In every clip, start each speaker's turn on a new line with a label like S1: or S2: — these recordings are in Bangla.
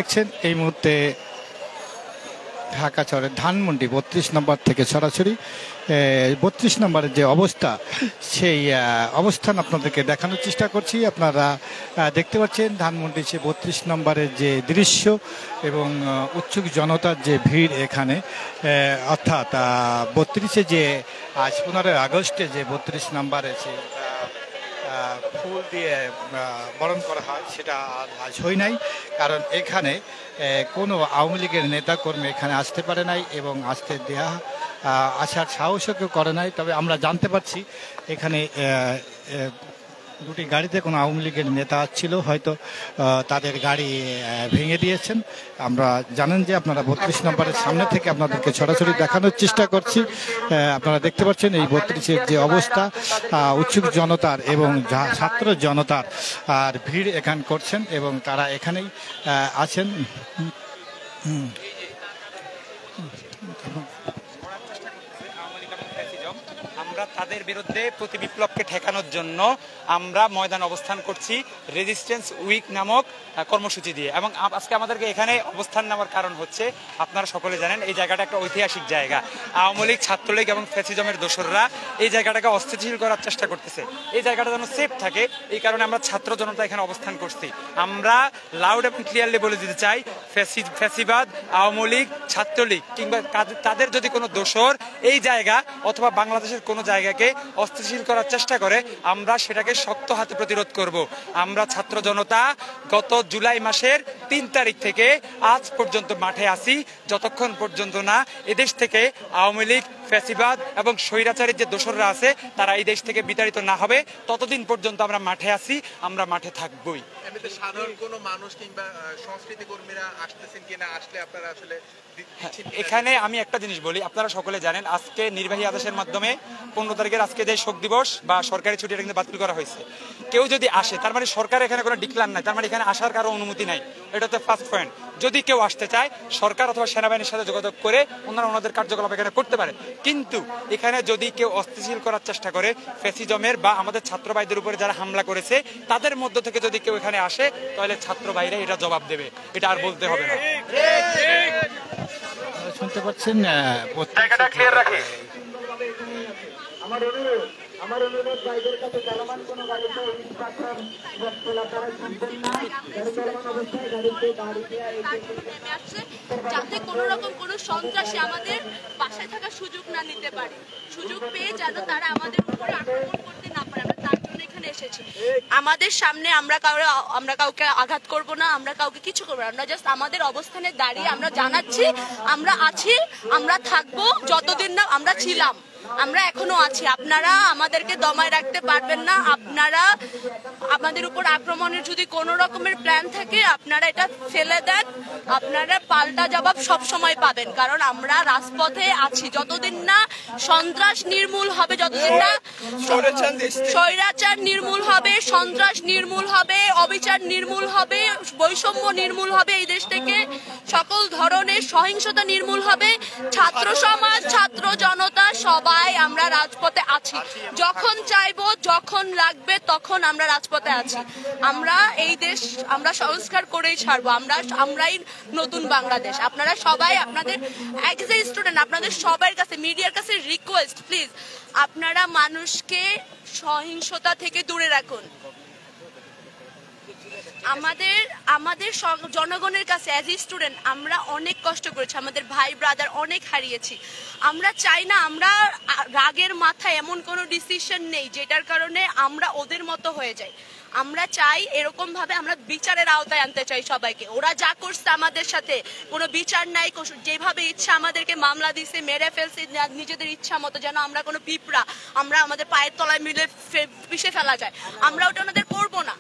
S1: দেখছেন এই মুহূর্তে ঢাকা শহরের ধানমন্ডি ৩২ নম্বর থেকে সরাসরি ৩২ নম্বরের যে অবস্থা সেই অবস্থান আপনাদেরকে দেখানোর চেষ্টা করছি। আপনারা দেখতে পাচ্ছেন ধানমন্ডি সে ৩২ নম্বরের যে দৃশ্য এবং উৎসুক জনতার যে ভিড় এখানে, অর্থাৎ ৩২-এ যে আজ 15 আগস্টে যে ৩২ নম্বরে সে ফুল দিয়ে বরণ করা হয় সেটা আজ হয় নাই, কারণ এখানে কোনো আওয়ামী লীগের নেতাকর্মী এখানে আসতে পারে নাই এবং আসতে দেয়া আসার সাহসও কেউ করে নাই। তবে আমরা জানতে পারছি এখানে দুটি গাড়িতে কোনো আওয়ামী লীগের নেতা ছিল, হয়তো তাদের গাড়ি ভেঙে দিয়েছেন। আমরা জানেন যে আপনারা ৩২ নম্বরের সামনে থেকে আপনাদেরকে সরাসরি দেখানোর চেষ্টা করছি। আপনারা দেখতে পাচ্ছেন এই ৩২-এর যে অবস্থা, উৎসুক জনতার এবং ছাত্র জনতার আর ভিড় এখান করছেন এবং তারা এখানেই আছেন।
S2: আমরা তাদের বিরুদ্ধে প্রতি বিপ্লবকে ঠেকানোর জন্য আমরা ময়দান অবস্থান করছি রেজিস্ট্যান্স উইক নামক কর্মসূচি দিয়ে। এবং আজকে আমাদেরকে এখানে অবস্থান নেওয়ার কারণ হচ্ছে, আপনারা সকলে জানেন এই জায়গাটা একটা ঐতিহাসিক জায়গা। আওয়ামী লীগ, ছাত্রলীগ এবং ফ্যাসিজমের দোসররা এই জায়গাটাকে অস্থিতিশীল করার চেষ্টা করতেছে। এই জায়গাটা যেন সেফ থাকে, এই কারণে আমরা ছাত্র জনতা এখানে অবস্থান করছি। আমরা লাউড এবং ক্লিয়ারলি বলে দিতে চাই, ফ্যাসিবাদ, আওয়ামী লীগ, ছাত্রলীগ কিংবা তাদের যদি কোনো দোসর এই জায়গা অথবা বাংলাদেশের কোনো জায়গাকে অস্থিতিশীল করার চেষ্টা করে, আমরা সেটাকে শক্ত হাতে প্রতিরোধ করব। আমরা ছাত্র জনতা গত জুলাই মাসের ৩ তারিখ থেকে আজ পর্যন্ত মাঠে আছি, যতক্ষণ পর্যন্ত না এদেশ থেকে আওয়ামী লীগ, ফ্যাসিবাদ এবং স্বৈরাচারের যে দোসররা আছে তারা এই দেশ থেকে বিতাড়িত না হবে, ততদিন পর্যন্ত আমরা মাঠে আছি, আমরা মাঠে থাকবই।
S3: সাধারণ কোনো মানুষ কিংবা সংস্কৃতি কর্মীরা আসতেছেন কিনা, আসলে আপনারা আসলে
S2: এখানে আমি একটা জিনিস বলি, আপনারা সকলে জানেন আজকে নির্বাহী আদেশের মাধ্যমে 15 তারিখের আজকে যে শোক দিবস বা সরকারি ছুটি এটা কিন্তু বাতিল করা হয়েছে। কেউ যদি আসে তার মানে সরকার এখানে কোনো ডিক্লার নাই, তার মানে এখানে আসার কারো অনুমতি নাই। এটা হচ্ছে ফার্স্ট পয়েন্ট। যদি কেউ আসতে চায় সরকার অথবা সেনাবাহিনীর সাথে যোগাযোগ করে ওনাদের কার্যকলাপ এখানে করতে পারে। কিন্তু এখানে যদি কেউ অস্থিতিশীল করার চেষ্টা করে, ফ্যাসিজমের বা আমাদের ছাত্র ভাইদের উপরে যারা হামলা করেছে তাদের মধ্য থেকে যদি কেউ এখানে আসে, তাহলে ছাত্র ভাইরা এটা জবাব দেবে, এটা আর বলতে হবে না।
S1: শুনতে পাচ্ছেন
S4: আমার অনুরোধ ভাইদের কাছে চলমান কোনো গাড়িতে
S5: যাতে কোনো রকম কোনো সন্ত্রাসী আমাদের বাসায় থাকার সুযোগ না নিতে পারে, সুযোগ পেয়ে যেন তারা আমাদের উপরে আক্রমণ করতে না পারে, আমরা তার জন্য এখানে এসেছি। আমাদের সামনে আমরা কাউকে আঘাত করব না, আমরা কাউকে কিছু করবো না, আমরা জাস্ট আমাদের অবস্থানে দাঁড়িয়ে আমরা জানাচ্ছি আমরা আছি, আমরা থাকবো যতদিন না আমরা ছিলাম, আমরা এখনো আছি। আপনারা আমাদেরকে দমায় রাখতে পারবেন না। আপনারা আমাদের উপর আক্রমণের যদি কোনো রকমের প্ল্যান থাকে আপনারা এটা ফেলে দেন, আপনারা পাল্টা জবাব সব সময় পাবেন, কারণ আমরা রাজপথে আছি যতদিন না সন্ত্রাস নির্মূল হবে, যতদিন না স্বৈরাচার নির্মূল হবে, সন্ত্রাস নির্মূল হবে, অবিচার নির্মূল হবে, বৈষম্য নির্মূল হবে, এই দেশ থেকে সকল ধরনের সহিংসতা নির্মূল হবে। ছাত্র সমাজ, ছাত্র জনতা সবাই আমরা রাজপথে আছি, যখন চাইবো যখন লাগবে তখন আমরা রাজপথে আছি। আমরা এই দেশ আমরা সংস্কার করেই ছাড়বো, আমরাই নতুন বাংলাদেশ। আপনারা সবাই আপনাদের এজ এ স্টুডেন্ট আপনাদের সবার কাছে, মিডিয়ার কাছে রিকোয়েস্ট, প্লিজ আপনারা মানুষকে সহিংসতা থেকে দূরে রাখুন। আমাদের জনগণের কাছে অ্যাজ এ স্টুডেন্ট আমরা অনেক কষ্ট করেছি, আমাদের ভাই ব্রাদার অনেক হারিয়েছি। আমরা চাই না আমরা রাগের মাথায় এমন কোনো ডিসিশন নেই যেটার কারণে আমরা ওদের মতো হয়ে যাই। আমরা চাই এরকম ভাবে আমরা বিচারের আওতায় আনতে চাই সবাইকে। ওরা যা করছে আমাদের সাথে কোনো বিচার নাই, যেভাবে ইচ্ছা আমাদেরকে মামলা দিছে, মেরে ফেলছে নিজেদের ইচ্ছা মতো, যেন আমরা কোনো পিঁপড়া আমরা আমাদের পায়ের তলায় মিলে পিষে ফেলা যায়। আমরা ওটা ওনাদের করবো না।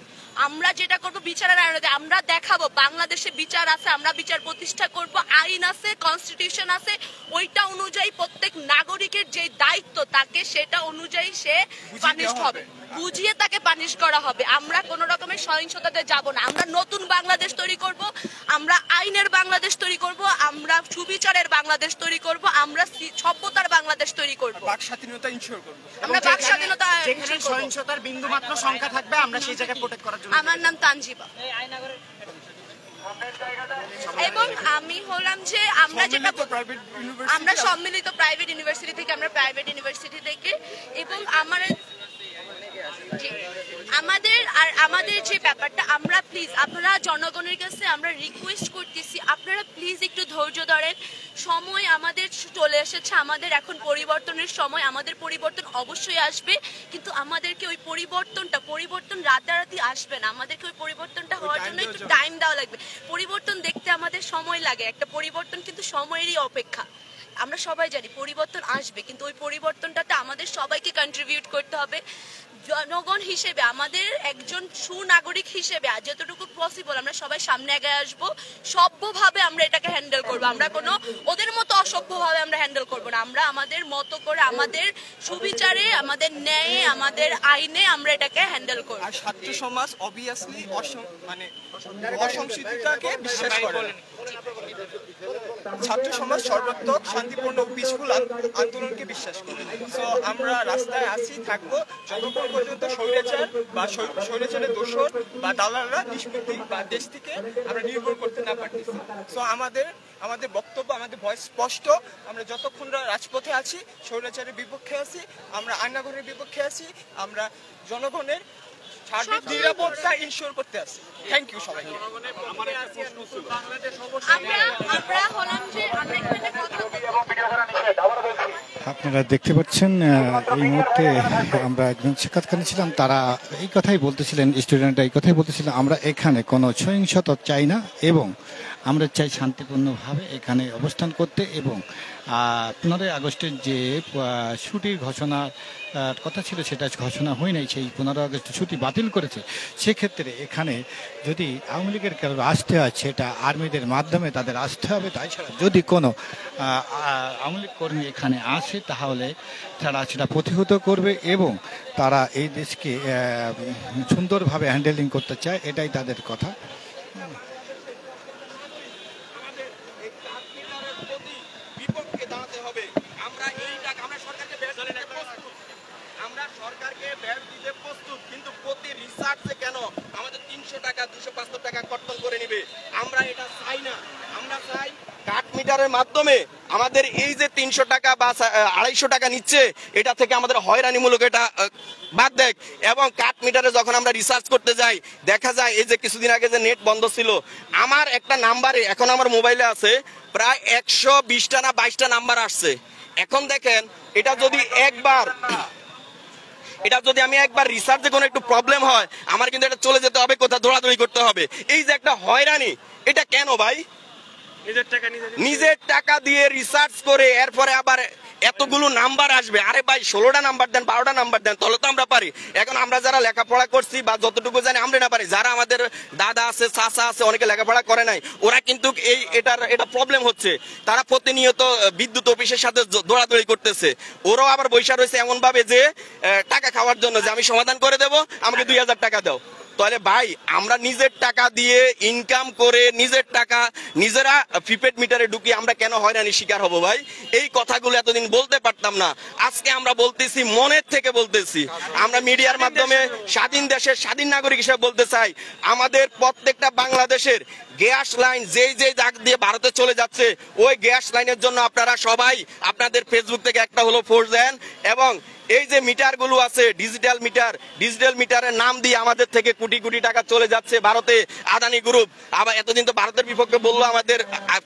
S5: আমরা যেটা করবো বিচারের আইনে আমরা দেখাবো বাংলাদেশে বিচার আছে, আমরা বিচার প্রতিষ্ঠা করব, আইন আছে, কনস্টিটিউশন আছে, ওইটা অনুযায়ী প্রত্যেক নাগরিকের যে দায়িত্ব তাকে সেটা অনুযায়ী সে পানিশড হবে, বুঝিয়ে তাকে পানিশ করা হবে। আমরা কোনো রকমের সহিংসতাতে যাব না। আমরা নতুন বাংলাদেশ তৈরি করব, আমরা আইনের বাংলাদেশ তৈরি করব, আমরা সুবিচারের বাংলাদেশ তৈরি করব, আমরা সভ্যতার বাংলাদেশ তৈরি করব,
S3: বাক স্বাধীনতা ইনশিওর করব।
S5: আমরা বাক স্বাধীনতা,
S2: যেখানে সহিংসতার বিন্দুমাত্র সংখ্যা থাকবে আমরা সেই জায়গায় প্রোটেক্ট করার জন্য।
S5: আমার নাম তানজিবা। এবং আমি হলাম যে আমরা যেটা আমরা সম্মিলিত প্রাইভেট ইউনিভার্সিটি থেকে এবং আমাদের যে ব্যাপারটা আমরা প্লিজ আপনারা জনগণের কাছে আমরা রিকোয়েস্ট করতেছি আপনারা প্লিজ একটু ধৈর্য ধরেন। সময় আমাদের চলে এসেছে, আমাদের এখন পরিবর্তনের সময়, আমাদের পরিবর্তন অবশ্যই আসবে, কিন্তু আমাদেরকে ওই পরিবর্তন রাতারাতি আসবে না, আমাদেরকে ওই পরিবর্তনটা হওয়ার জন্য একটু টাইম দেওয়া লাগবে। পরিবর্তন দেখতে আমাদের সময় লাগে, একটা পরিবর্তন কিন্তু সময়েরই অপেক্ষা। আমরা সবাই জানি পরিবর্তন আসবে, কিন্তু ওই পরিবর্তনটাতে আমাদের সবাইকে কন্ট্রিবিউট করতে হবে। জনগণ হিসেবে আমাদের একজন সুনাগরিক হিসেবে যতটুকু পসিবল আমরা সবাই সামনে এগিয়ে আসবো, সভ্যভাবে আমরা এটাকে হ্যান্ডেল করবো। আমরা কোনো ওদের মতো অসভ্যভাবে আমরা হ্যান্ডেল করবো না, আমরা আমাদের মতো করে আমাদের সুবিচারে, আমাদের ন্যায়ে, আমাদের আইনে আমরা এটাকে হ্যান্ডেল করবো।
S6: আর ছাত্র সমাজ অবভিয়াসলি অসংস্কৃতিটাকে বিশ্বাস করে। ছাত্র সমাজ সর্বাত্মক শান্তিপূর্ণ পিসফুল আন্দোলনকে বিশ্বাস করে। সো আমরা রাস্তায় আসি থাকবো যতক্ষণ পর্যন্ত স্বৈরাচারের দোষর বা দালালরা নিষ্পত্তি বা দেশ থেকে আমরা নির্ভর করতে না পারতেছি। সো আমাদের বক্তব্য, আমাদের ভয়েস স্পষ্ট। আমরা যতক্ষণ রাজপথে আছি, স্বৈরাচারের বিপক্ষে আছি, আমরা আইনাগরের বিপক্ষে আছি, আমরা জনগণের নিরাপত্তা ইনশিওর করতে আসি। থ্যাংক ইউ সবাইকে।
S1: আপনারা দেখতে পাচ্ছেন এই মুহূর্তে আমরা একজন সাক্ষাৎকারে ছিলাম, তারা এই কথাই বলতেছিলেন, স্টুডেন্টরা এই কথাই বলতেছিলেন, আমরা এখানে কোনো সহিংসতা চাই না এবং আমরা চাই শান্তিপূর্ণভাবে এখানে অবস্থান করতে। এবং 15 আগস্টের যে ছুটির ঘোষণার কথা ছিল সেটা ঘোষণা হয় নাই, সেই 15 আগস্ট ছুটি বাতিল করেছে। সেক্ষেত্রে এখানে যদি আওয়ামী লীগের কারো আসতে হয় সেটা আর্মিদের মাধ্যমে তাদের আসতে হবে। তাই ছাড়া যদি কোনো আওয়ামী লীগ কর্মী এখানে আসে তাহলে তারা সেটা প্রতিহত করবে এবং তারা এই দেশকে সুন্দরভাবে হ্যান্ডেলিং করতে চায়, এটাই তাদের কথা।
S7: সরকারকে ব্যাট দিতে প্রস্তুত, কিন্তু প্রতি রিসার্চে কেন আমাদের 300 টাকা 200-500 টাকা কর্তন করে নিবে? আমরা এটা চাই না। আমরা চাই কাট মিটারের মাধ্যমে আমাদের এই যে 300 টাকা বা 250 টাকা নিচ্ছে, এটা থেকে আমাদের হয়রানিমূলক এটা বাদ দেখ। এবং কাট মিটারে যখন আমরা রিসার্চ করতে যাই দেখা যায় এই যে কিছুদিন আগে যে নেট বন্ধ ছিল, আমার একটা নাম্বারে এখন আমার মোবাইলে আছে প্রায় 120টা না 22টা নাম্বার আসছে। এখন দেখেন এটা যদি আমি একবার রিসার্চে কোনো একটু প্রবলেম হয়, আমার কিন্তু এটা চলে যেতে হবে, কোথাও দৌড়াদৌড়ি করতে হবে। এই যে একটা হয়রানি, এটা কেন ভাই? নিজের টাকা দিয়ে রিসার্চ করে এরপরে আবার এতগুলো নাম্বার আসবে। আরে ভাই 16টা নাম্বার দেন, 12টা নাম্বার দেন, তাহলে তো আমরা পারি। এখন আমরা যারা লেখাপড়া করছি বা যতটুকু জানি আমরা না পারি, যারা আমাদের দাদা আছে, চাচা আছে, অনেকে লেখাপড়া করে নাই, ওরা কিন্তু এটা প্রবলেম হচ্ছে। তারা প্রতিনিয়ত বিদ্যুৎ অফিসের সাথে দৌড়াদৌড়ি করতেছে। ওরাও আবার বৈশা রয়েছে এমন ভাবে যে টাকা খাওয়ার জন্য, যে আমি সমাধান করে দেবো, আমাকে 2000 টাকা দাও। তাহলে ভাই আমরা নিজের টাকা দিয়ে ইনকাম করে নিজের টাকা নিজেরা প্রিপেড মিটারে ঢুকি, আমরা কেন হয়রানির শিকার হব ভাই? এই কথাগুলো এতদিন বলতে পারতাম না, আজকে আমরা বলতেছি, মনের থেকে বলতেছি। আমরা মিডিয়ার মাধ্যমে স্বাধীন দেশের স্বাধীন নাগরিক হিসেবে বলতে চাই, আমাদের প্রত্যেকটা বাংলাদেশের গ্যাস লাইন যেই দাগ দিয়ে ভারতে চলে যাচ্ছে, ওই গ্যাস লাইনের জন্য আপনারা সবাই আপনাদের ফেসবুক থেকে একটা হলো ফোর্স দেন। এবং এই যে মিটার গুলো আছে, ডিজিটাল মিটারের নাম দিয়ে আমাদের থেকে কোটি কোটি টাকা চলে যাচ্ছে ভারতে, আদানি গ্রুপ। আবার এতদিন তো ভারতের বিপক্ষে বললো আমাদের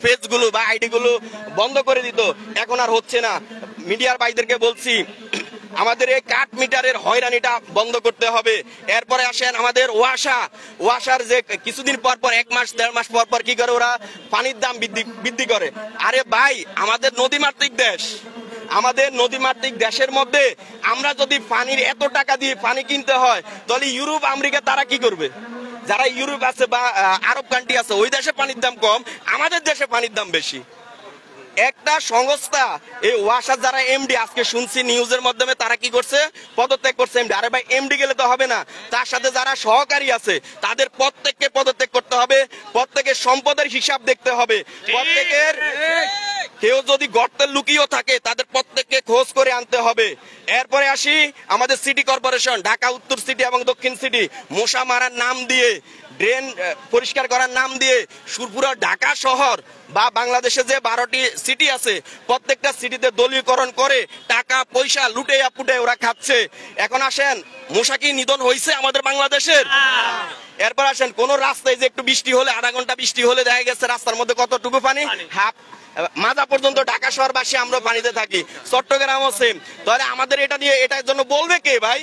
S7: পেজ গুলো বা আইডি গুলো বন্ধ করে দিত, এখন আর হচ্ছে না। মিডিয়ার ভাইদেরকে বলছি, আমাদের এই কাট মিটারের হয়রানিটা বন্ধ করতে হবে। এরপরে আসেন আমাদের ওয়াসার যে কিছুদিন পর 1 মাস 1.5 মাস পর কি করে ওরা পানির দাম বৃদ্ধি করে। আরে ভাই আমাদের নদীমাতৃক দেশ, আমাদের নদীমাতৃক দেশের মধ্যে আমরা যদি পানির এত টাকা দিয়ে পানি কিনতে হয়, তাহলে ইউরোপ আমেরিকা তারা কি করবে? যারা ইউরোপ আছে বা আরব কান্ট্রি আছে, ওই দেশে পানির দাম কম, আমাদের দেশে পানির দাম বেশি। একটা সংস্থা এই ওয়াসার যারা এমডি, আজকে শুনছি নিউজের মাধ্যমে তারা কি করছে, পদত্যাগ করছে এমডি। আরে ভাই এমডি গেলে তো হবে না, তার সাথে যারা সহকারী আছে তাদের প্রত্যেককে পদত্যাগ করতে হবে, প্রত্যেকের সম্পদের হিসাব দেখতে হবে, প্রত্যেকের কেউ যদি গর্তে লুকিয়েও থাকে তাদের প্রত্যেককে খোঁজ করে আনতে হবে। এরপরে আসি আমাদের সিটি কর্পোরেশন, ঢাকা উত্তর সিটি এবং দক্ষিণ সিটি, মশা মারার নাম দিয়ে, ড্রেন পরিষ্কার করার নাম দিয়ে পুরো ঢাকা শহর বা বাংলাদেশে যে 12টি সিটি আছে প্রত্যেকটা সিটিতে দলীয়করণ করে টাকা পয়সা লুটে পুটে ওরা খাচ্ছে। এখন আসেন, মশা কি নিধন হয়েছে আমাদের বাংলাদেশের? এরপর আসেন, কোন রাস্তায় যে একটু বৃষ্টি হলে, আধা ঘন্টা বৃষ্টি হলে দেখা গেছে রাস্তার মধ্যে কতটুকু পানি, হাফ মাজা পর্যন্ত ঢাকা শহরবাসী আমরা পানিতে থাকি, চট্টগ্রামও সেম। তাহলে আমাদের এটা নিয়ে এটার জন্য বলবে কে ভাই?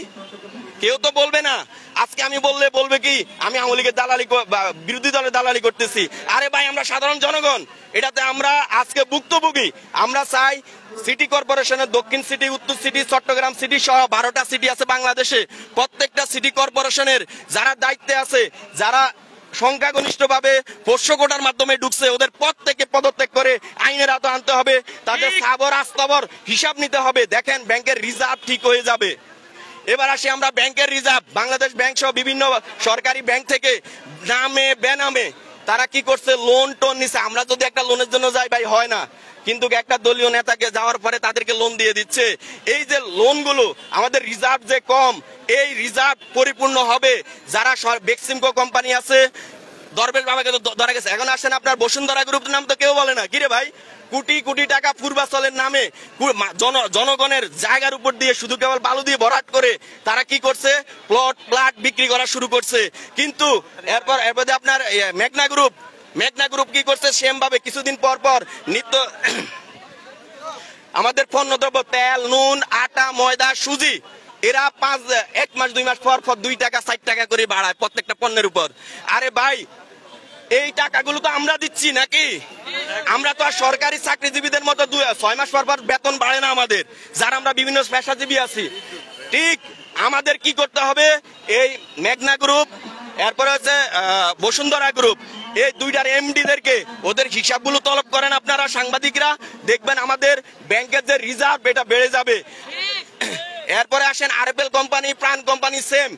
S7: কেউ তো বলবে না। আজকে আমি বললে বলবে কি আমি আওয়ামী লীগের দালালি, বিরোধী দলের দালালি করতেছি। আরে ভাই, আমরা সাধারণ জনগণ, এটাতে আমরা আজকে ভুক্তভোগী। আমরা চাই সিটি কর্পোরেশনের দক্ষিণ সিটি, উত্তর সিটি, চট্টগ্রাম সিটি সহ 12টা সিটি আছে বাংলাদেশে। প্রত্যেকটা সিটি কর্পোরেশনের যারা দায়িত্বে আছে, যারা সংখ্যাগরিষ্ঠভাবে পোষ্য কোটার মাধ্যমে ঢুকছে, ওদের পদ থেকে পদত্যাগ করে আইনের আওতায় আনতে হবে। তাদের সাবর আস্তাবর হিসাব নিতে হবে। দেখেন, ব্যাংকের রিজার্ভ ঠিক হয়ে যাবে। এবার আসি আমরা ব্যাংকের রিজার্ভ, বাংলাদেশ ব্যাংক সহ বিভিন্ন সরকারি ব্যাংক থেকে নামে বেনামে তারা কি করছে, লোন টোন নিছে। আমরা যদি একটা লোনের জন্য যাই ভাই, হয় না, কিন্তু একটা দলীয় নেতাকে যাওয়ার পরে তাদেরকে লোন দিয়ে দিচ্ছে। এই যে লোনগুলো, আমাদের রিজার্ভ যে কম, এই রিজার্ভ পরিপূর্ণ হবে যারা বেক্সিমকো কোম্পানি আছে, দরবেশ বাবাকে তো ধরা গেছে। এখন আসেন, আপনার বসুন্ধরা গ্রুপের নাম তো কেউ বলে না, কিরে ভাই? কোটি কোটি টাকা পূর্বাচলের নামে জনগণের জায়গার উপর দিয়ে শুধু কেবল বালু দিয়ে ভরাট করে তারা কি করছে, প্লট বিক্রি করা শুরু করছে। কিন্তু এরপর আপনার মেঘনা গ্রুপ কি করছে, সেম ভাবে কিছুদিন পর পর নিত্য আমাদের পণ্যদ্রব্য, তেল, নুন, আটা, ময়দা, সুজি, এরা 1 মাস 2 মাস পর 2 টাকা 4 টাকা করে বাড়ায় প্রত্যেকটা পণ্যের উপর। আরে ভাই, এই টাকাগুলো তো আমরা দিচ্ছি নাকি? আমরা তো আর সরকারি চাকরিজীবীদের মতো 6 মাস পর পর বেতন বাড়ে না আমাদের, যারা আমরা বিভিন্ন পেশাজীবী আছি। ঠিক আমাদের কি করতে হবে, এই মেঘনা গ্রুপ, এরপরে হচ্ছে বসুন্ধরা গ্রুপ, এই 2টার এমডিদেরকে ওদের হিসাবগুলো তলব করেন আপনারা সাংবাদিকরা, দেখবেন আমাদের ব্যাংকের যে রিজার্ভ এটা বেড়ে যাবে। এরপরে আসেন আরএফএল কোম্পানি, প্রাণ কোম্পানি, সেম।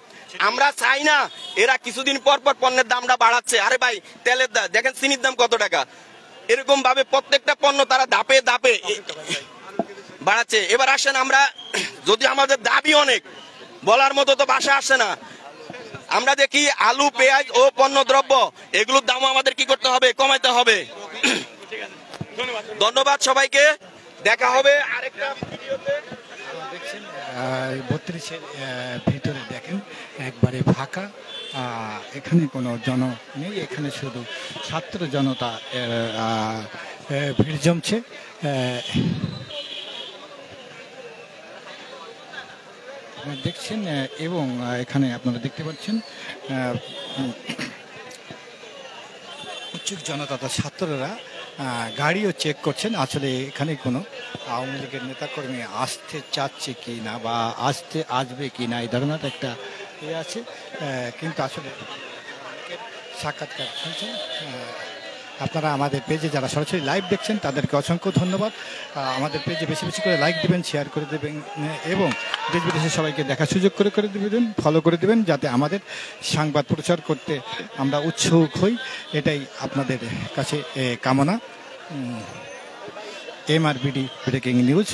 S7: আমরা চাই না এরা কিছুদিন পর পর পণ্যের দামটা বাড়াচ্ছে। আরে ভাই, তেলের দাম দেখেন, চিনির দাম কত টাকা, এরকম ভাবে প্রত্যেকটা পণ্য তারা ধাপে ধাপে বাড়াচ্ছে। এবার আসেন, আমরা যদি আমাদের দাবি অনেক, বলার মতো তো ভাষা আসে না। আমরা দেখি আলু, পেঁয়াজ ও পণ্য দ্রব্য এগুলোর দাম আমাদের কি করতে হবে, কমাইতে হবে। ধন্যবাদ সবাইকে, দেখা হবে আরেকটা ভিডিওতে।
S1: দেখছেন 32-এর ভিতরে দেখেন একবারে ফাঁকা, এখানে কোনো জন নেই, এখানে শুধু ছাত্র জনতা ভিড় জমছে। দেখছেন এবং এখানে আপনারা দেখতে পাচ্ছেন উৎসুক জনতা, ছাত্ররা গাড়িও চেক করছেন। আসলে এখানে কোনো আওয়ামী লীগের নেতাকর্মী আসতে চাচ্ছে কি না বা আসবে কি না, এই ধরনের একটা আছে। কিন্তু আসলে সাক্ষাৎকার শুনছেন আপনারা আমাদের পেজে, যারা সরাসরি লাইভ দেখছেন তাদেরকে অসংখ্য ধন্যবাদ। আমাদের পেজে বেশি বেশি করে লাইক দিবেন, শেয়ার করে দেবেন এবং দেশ বিদেশের সবাইকে দেখার সুযোগ করে দিবেন, ফলো করে দেবেন, যাতে আমাদের সংবাদ প্রচার করতে আমরা উৎসুক হই। এটাই আপনাদের কাছে কামনা। MRBD breaking news.